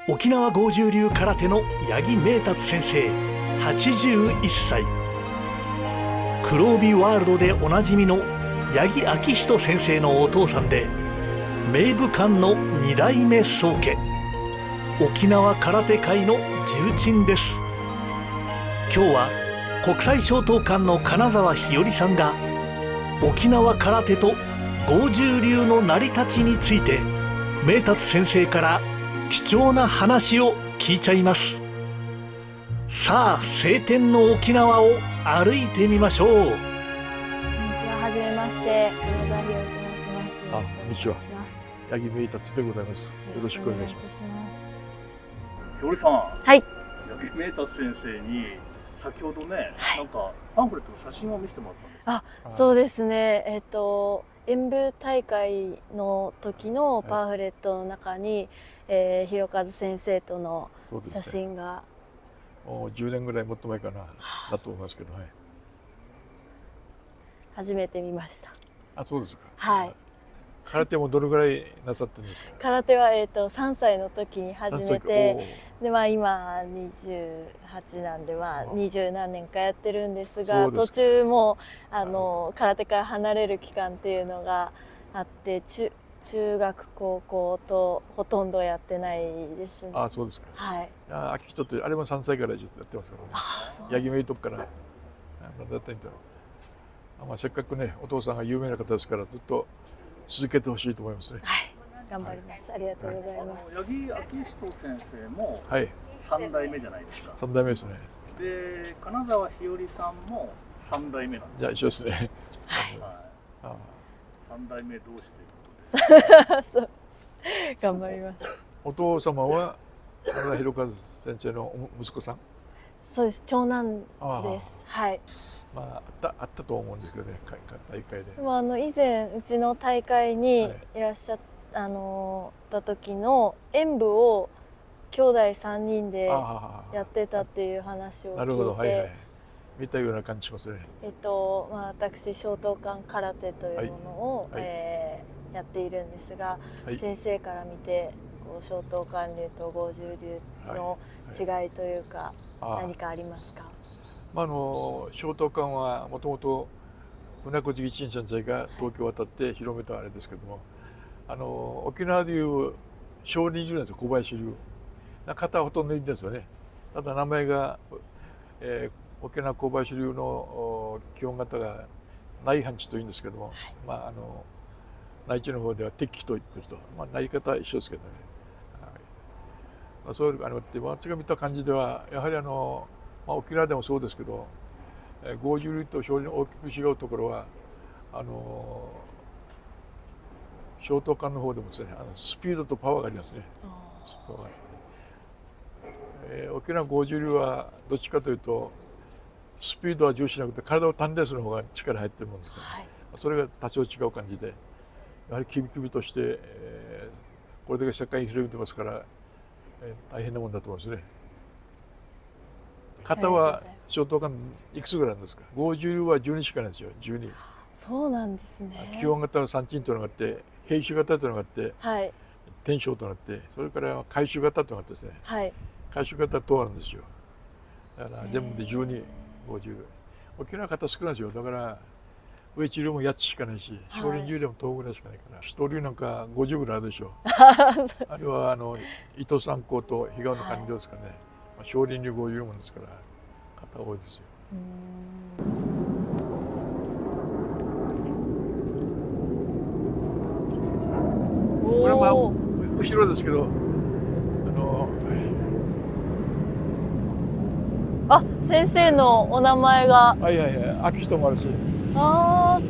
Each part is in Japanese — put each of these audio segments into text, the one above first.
沖縄剛柔流空手の八木明達先生81歳。黒帯ワールドでおなじみの八木昭仁先生のお父さんで、名武館の2代目宗家、沖縄空手界の重鎮です。今日は国際松濤館の金沢日和さんが沖縄空手と剛柔流の成り立ちについて明達先生から貴重な話を聞いちゃいます。さあ晴天の沖縄を歩いてみましょう。こんにちは、はじめまして、金沢ひよりと申します。よろしくお願いします。八木明達でございます。よろしくお願いします。ひよりさん、はい。八木明達先生に先ほどね、はい、なんかパンフレットの写真を見せてもらったんです。あ、そうですね。演舞大会の時のパンフレットの中に、広和先生との写真が、もう10年ぐらいもっと前かなだと思いますけど、はい。初めて見ました。あ、そうですか。はい。空手もどれぐらいなさってるんですか。空手は3歳の時に始めて、で今28なんで20何年かやってるんですが、途中も空手から離れる期間っていうのがあって、中学高校とほとんどやってないですね。あ、そうですか。はい。秋人ってあれも3歳からずっとやってますからね。八木明徳からだったんだ。せっかくね、お父さんが有名な方ですから、ずっと続けてほしいと思いますね。はい、頑張ります。ありがとうございます。八木昭仁先生もはい3代目じゃないですか。3代目ですね。で、金沢日和さんも3代目なんです。じゃあ一緒ですね。はい。3代目同士そう、頑張ります。お父様は金田広和先生の息子さん。そうです、長男です。はい。あったと思うんですけどね、大会で。でも以前うちの大会にいらっしゃった時の演舞を兄弟3人でやってたっていう話を聞いて。なるほど、はいはい。見たような感じしますね。私松濤館空手というものを、やっているんですが、先生から見て松濤館流と剛柔流の違いというか、何かありますか。松濤館はもともと船越一先生が東京を渡って広めたあれですけども、沖縄でいう少林流なんですよ。小林流方はほとんどいいんですよね。ただ名前が、沖縄小林流の基本型が内範地というんですけども、内地の方では鉄器と言ってると、内方は一緒ですけどね。そういうのがあって、私が見た感じではやはり沖縄でもそうですけど、剛柔流と少林の大きく違うところは松濤館の方でもですね、スピードとパワーがありますね。沖縄剛柔流はどっちかというとスピードは重視しなくて体を丹田する方が力入ってるもんですから、それが多少違う感じで、やはりキビキビとして、これだけ世界に広めてますから、大変なもんだと思いますね。型は松濤館いくつぐらいなんですか。剛柔流は12しかないんですよ。12。そうなんですね。基本型の三鎮というのがあって、兵種型というのがあって、天正となって、それから回収型というのがあってですね。回収型とあるんですよ。だから全部で12、50。沖縄型少ないですよ。だから上地流も8つしかないし、少林流でも10ぐらいしかないから、首都流なんか50ぐらいあるでしょ。あれは伊藤三高と日川の官僚ですかね。少林流剛柔流もんですから型多いですよ。これは後ろですけど、先生のお名前が。秋人もあるし。す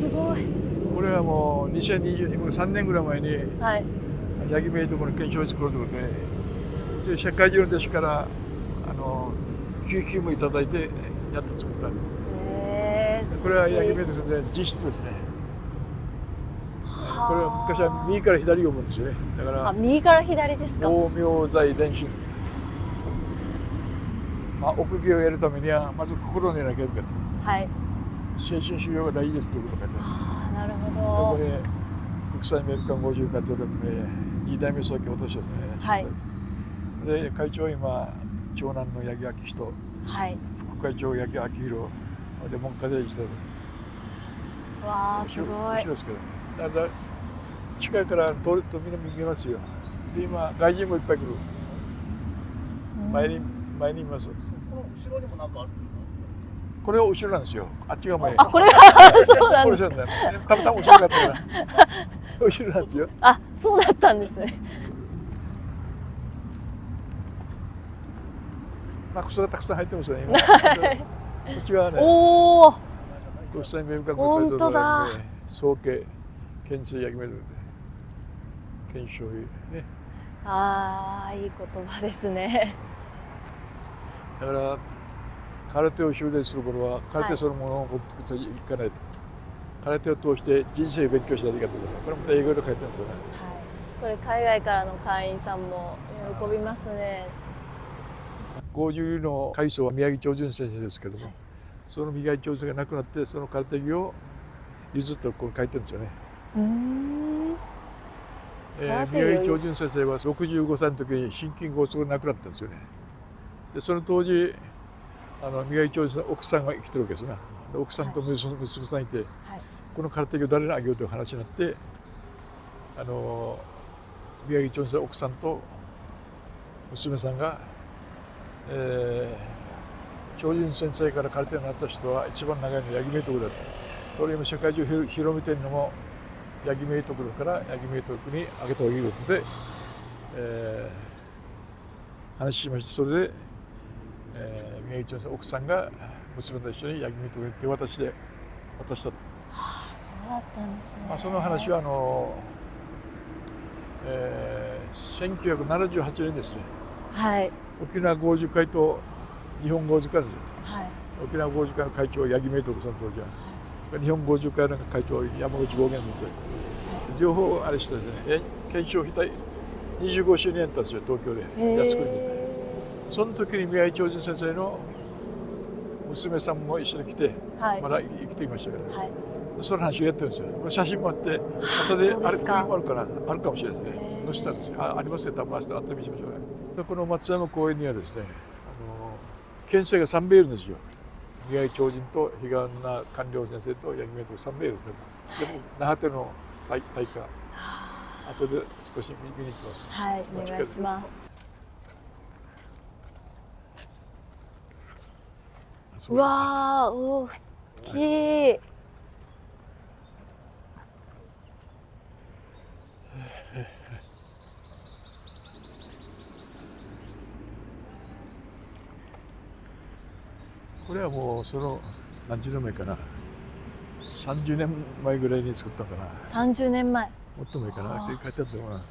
ごい。これはもう2023年ぐらい前に、八木明徳の検証を作ろうということで、社会中の弟子から救急もいただいてやっと作った。これは八木明徳で実質ですね。これは昔は右から左読むんですよね。だから右から左ですか。大名在伝心。奥義をやるためにはまず心にやらなきゃいけない。精神修養が大事ですということが書いてある。なるほど。これ国際メルカン50カトル2代目総計落としてですね。で会長は今長男の八木昭人、はい、副会長八木明宏で文科大臣でわあすごい。後ろですけど、だから近いから通るとみんな見えますよ。で今外人もいっぱい来る。前にいます。この後ろにも何かあるんですか？これは後ろなんですよ。あっちが前。あ、これがそうなんですか。たまたま後ろだったから後ろなんですよ。あ、そうだったんですね。まあ草がたくさん入ってますよね。こっちはね。おお。どうしたら見えるか本当だ。総計県政焼き目で県醤油ね。ああ、いい言葉ですね。だから空手を修練する頃は空手そのものを持っていかないと、空手を通して人生を勉強しないといけない。これまた英語で書いてますよね。はい、これ海外からの会員さんも喜びますね。52の会祖は宮城長純先生ですけども、その宮城長純が亡くなってその空手着を譲ってこれ書いてるんですよね。宮城長純先生は65歳の時に心筋梗塞で亡くなったんですよね。でその当時宮城長純の奥さんが生きてるわけですな。で奥さんと娘さんいて、はい、この空手着を誰にあげようという話になって宮城長純の奥さんと娘さんが、長純先生から空手になった人は一番長いのは八木明徳だと。それを世界中広めてるのも八木明徳だから八木明徳にあげた方がいいことで、話しまして、それで、宮城長純の奥さんが娘と一緒に八木明徳に手渡したと。ああ、そうだったんですね。まあその話は1978年ですね。はい。沖縄豪樹会と日本豪樹会ですよ。はい。沖縄豪樹会の会長は八木明徳その当時は。日本豪樹会の会長は山口剛元ですよ。両方あれしてですね、検証費25周年やったんですよ、東京で靖国に。その時に宮城長純先生の娘さんも一緒に来て、はい、まだ生きていましたから、はい、その話をやってるんですよ。これ写真もあって、後であれこれもあるからあるかもしれないですね。載せたんですよ。ありますよ、多分後で見せましょうね。でこの松山公園にはですね、県政が3名いるんですよ。宮城長純と比嘉女官僚先生と八木明徳3名いるんですね。でも那覇手の大会、後で少し見に行きます。はい、お願いします。うわー、大きい。これはもうその何十年前かな、30年前ぐらいに作ったかな。30年前。もっと前かな。書いてあったのかな。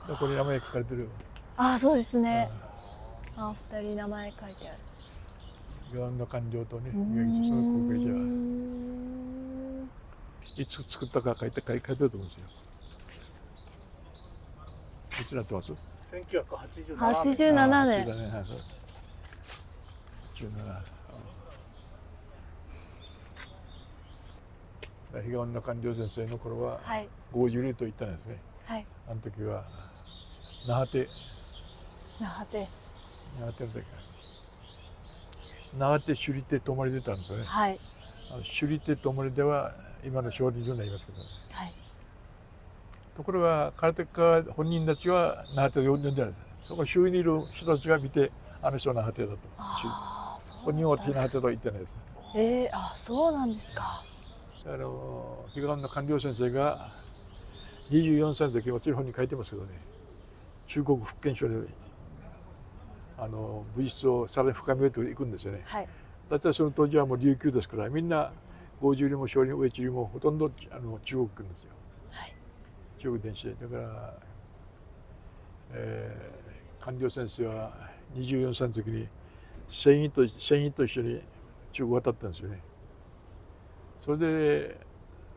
ここに名前書かれてるよ。ああ、そうですね。あ、2人名前書いてある。比嘉女官僚とね、宮城その後継者。いつ作ったか書いてると思うんですよ。いつなってます？ 1987年。比嘉女官僚先生の頃は52と言ったんですね。はい、あの時は那覇手首里手泊まり出たんですよね。はい、首里手泊まりでは今の少林寺になりますけど、はい、ところが空手家本人たちは那覇手を呼んでないです。そこ周囲にいる人たちが見て、あの人は那覇手だと。本人は私那覇手とは言ってないです。あ、そうなんですか。比嘉女官僚先生が24歳の時、私の本に書いてますけどね、中国福建省に武術をさらに深めていくんですよね。はい、だってその当時はもう琉球ですから、みんな50里も少林上地里もほとんど中国来るんですよ。はい、中国伝してだから、官僚先生は24歳の時に船員と一緒に中国渡ったんですよね。それで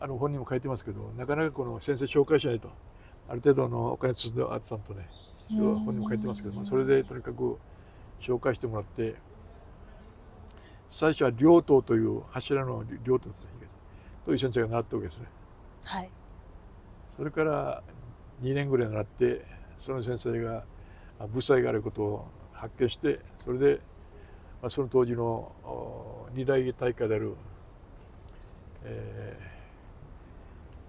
本にも書いてますけど、なかなかこの先生紹介しないと、ある程度のお金積んでアーティさんとね、本にも書いてますけど、それでとにかく紹介してもらって、最初は両党という柱の両党という先生が習ったわけですね。はい。それから2年ぐらい習って、その先生が部災があることを発見して、それでその当時の二大大会である、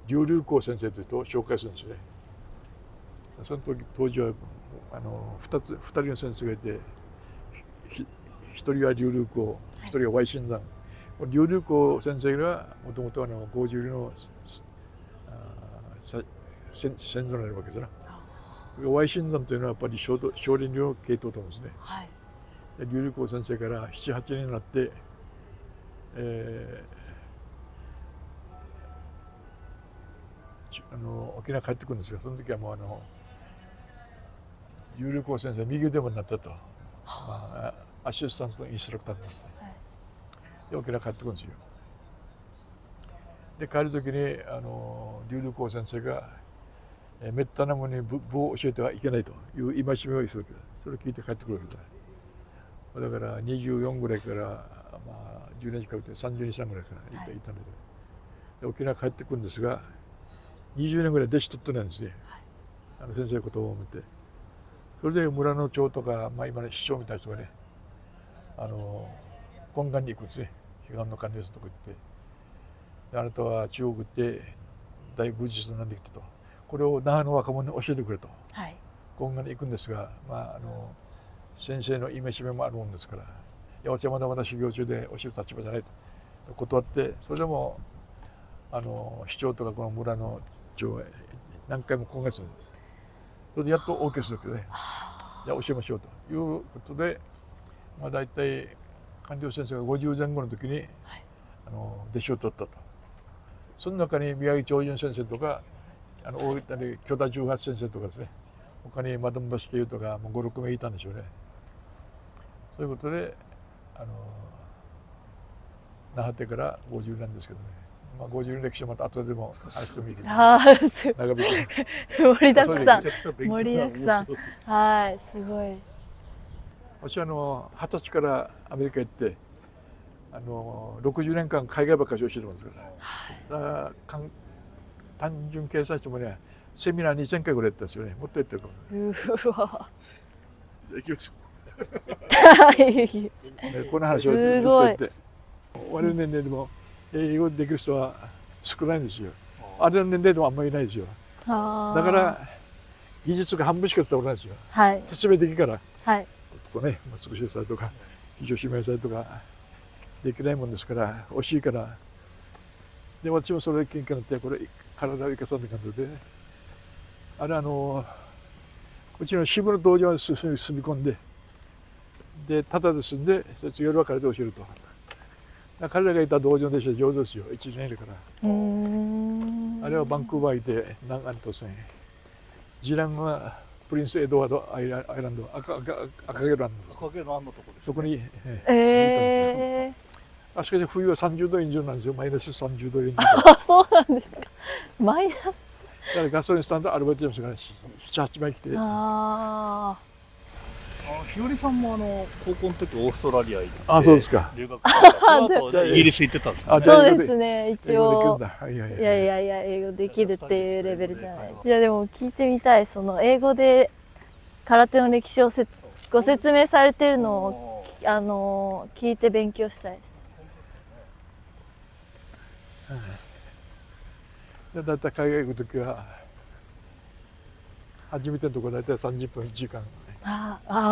劉龍光先生という人を紹介するんですね。その当時は2人の先生がいて、一人は劉龍光、一人はY新山。劉龍光先生がもともとゴージュリの先祖になるわけですな。Y新山というのはやっぱり少林流の系統と思うんですね。はい、劉龍光先生から7、8年になって、沖縄帰ってくるんですが、その時はもう劉龍光先生右腕もになったと、アシスタントのインストラクターになって、で沖縄帰ってくるんですよ。で帰る時に劉龍光先生がめったなものに武を教えてはいけないという戒めをするわけです。それを聞いて帰ってくるわけだ。だから24ぐらいから、10年近くて32、3ぐらいからいたので、沖縄帰ってくるんですが、20年ぐらい弟子取ってないんですね。先生のことを思って。それで村の長とか、今の市長みたいな人がね、懇願に行くんですね。彼岸の管理者のとこ行って。あなたは中国行って大仏術になってきたと。これを那覇の若者に教えてくれと。懇願に行くんですが、先生の戒めもあるもんですから、いや、私はまだまだ修行中で教える立場じゃないと断って、それでも市長とかこの村の長へ何回も懇願するんです。それでやっと OK するわけで、じゃあ教えましょうということで、大体官僚先生が50前後の時に、弟子を取ったと。その中に宮城長順先生とか大分で許田十八先生とかですね、他にマダム橋慶とかもう5、6名いたんでしょうね。そういうことで那覇ってから50年ですけどね。50年歴史はまた後でも話してもいいけど、長引く盛りだくさん、盛りだくさん、はい、すごい。私は20歳からアメリカ行って60年間海外ばっかり教えてますから、単純計算してもね、セミナー2000回ぐらいやったんですよね。もっとやってるかも。うわ。行きましょう。この話をずっと言って、我々年齢でも英語できる人は少ないんですよ。あれの年齢でもあんまりいないですよ。だから技術が半分しか伝わらないですよ。説明できるから。ここね、マスク集祭とか非常指名祭とかできないもんですから惜しいから。で私もそれで喧嘩になって、これ体を生かさない感じで、あれうちの支部の道場に住み込んで、でタダで住んで、そいつ夜は彼で教えると。彼らがいた道場の弟子は上手ですよ、1年いるから。あれはバンクーバーいて南岸とね、次男はプリンスエドワードアイランド、赤毛の案のところです、ね、そこに、いたんですよ。しかし冬は30度以上なんですよ、マイナス30度以上。そうなんですか、マイナス。だからガソリンスタンドアルバイトですから7、8枚来て。日和さんも高校の時オーストラリア行って、そうですか。留学してイギリス行ってたんですか。そうですね、一応。いや英語できるっていうレベルじゃない。いやでも聞いてみたい、その英語で空手の歴史をご説明されてるのを聞いて勉強したいです。だいたい海外行く時は初めてのところだいたい30分1時間。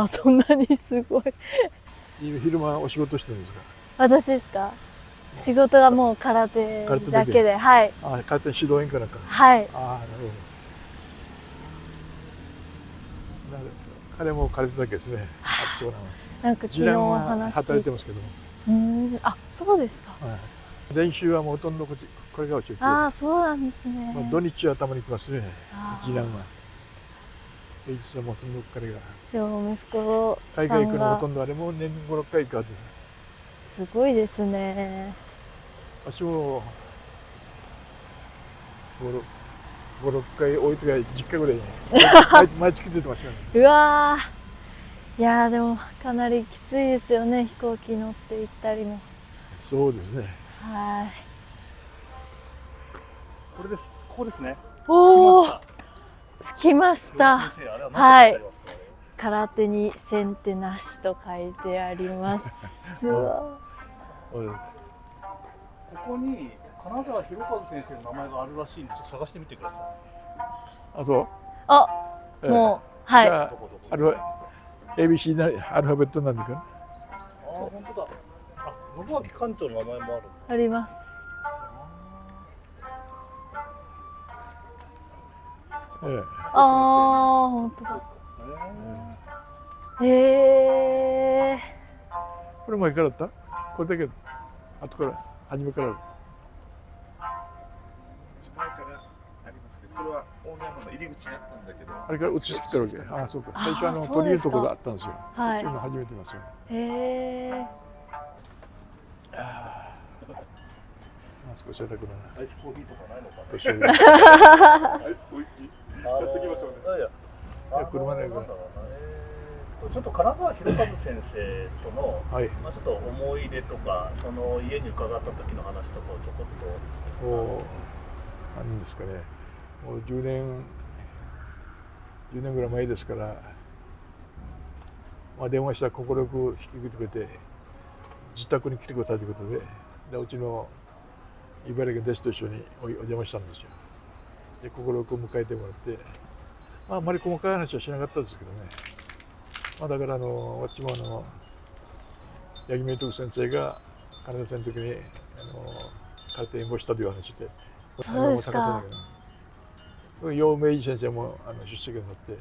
そんなにすごい。昼間お仕事してるんですか。私ですか。仕事がもう空手だけで、はい。空手指導員からか。はい。なるほど。彼も空手だけですね。なんか昨日お話働いてますけども。そうですか。練習はもうほとんどこれが教えて。そうなんですね。土日はたまに来ますね。次男は。平日はもうほとんど彼が。でも息子さんが海外行くのほとんどあれも年5、6回行くはず。すごいですね。私も5、6回置いてから10回ぐらいね毎月出てましたね。うわー、いやーでもかなりきついですよね、飛行機乗って行ったりも。そうですね。はい。これです。ここですね。おお、着きました。先生、あれははい。何て書いてありますか？空手に先手なしと書いてあります。うわここに金沢博和先生の名前があるらしいんで、ちょっと探してみてください。あ、そう。あ、ええ、もう、はい。じゃあABC なアルファベットなんでかな。あ、本当だ。あ、信明館長の名前もある。あります。ええ、ああ、本当だ。これ前からだった？これだけ後から初めからある。前からありますけど、これは大山の入り口にあったんだけど、あれから移してきたわけ。ああ、そうか。最初あー鳥居のところがあそったんですよ。はい今初めてますよ。少し楽だな。アイスコーヒーとかないのかな。年寄りアイスコーヒー買ってきましょうね。いや、車ないからなんだろうな。ちょっと金沢博和先生との、はい。まあちょっと思い出とか、その家に伺った時の話とかをちょこっと。もう何ですかね。もう10年ぐらい前ですから、まあ電話したら快く引き受けてくれて、自宅に来てくださいということで、うちの茨城の弟子と一緒にお邪魔したんですよ。で、快く迎えてもらって、まああまり細かい話はしなかったですけどね。まあだから私も八木明徳先生が金田先生の時に空手演舞したという話で、そうですか。陽明寺先生も出席になって、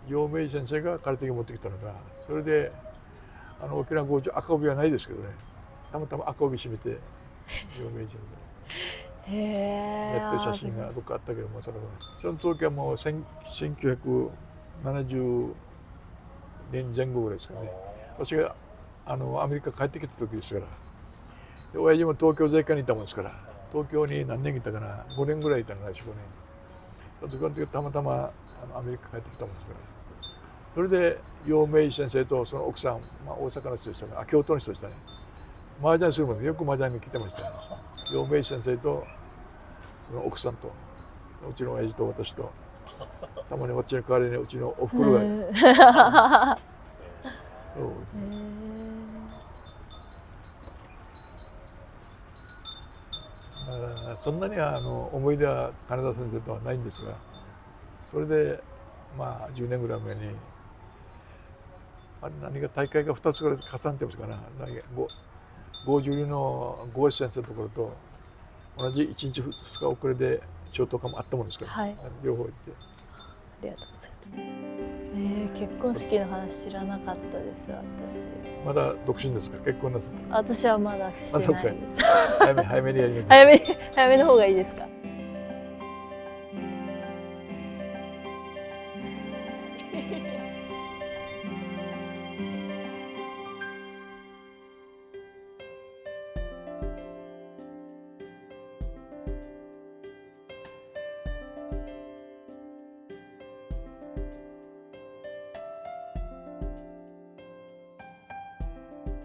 陽明寺先生が空手を持ってきたのが、それで沖縄郷中赤帯はないですけどね、たまたま赤帯締めて陽明寺先生やってる写真がどっかあったけども、その時はもう1970年前後ぐらいですかね。私がアメリカ帰ってきた時ですから、で親父も東京税関にいたもんですから、東京に何年いたかな、5年ぐらいいたのが4、5年。その時たまたまアメリカ帰ってきたもんですから、それで陽明寺先生とその奥さん、まあ、大阪の人でしたね、京都の人でしたね、麻雀するもんでよく麻雀に来てましたね。陽明寺先生とその奥さんとうちの親父と私と、たまにこっちの代わりにうちのおふくろがそんなに思い出は金田先生とはないんですが、それでまあ10年ぐらい前に何が大会が2つぐらい重ねてますかな、52の郷士先生のところと同じ1日2日遅れで超党会もあったもんですから、はい、両方行って。ありがとうございます。結婚式の話知らなかったです、私。まだ独身ですか？結婚なさってる？私はまだしてないです。早めにやります。早めの方がいいですか？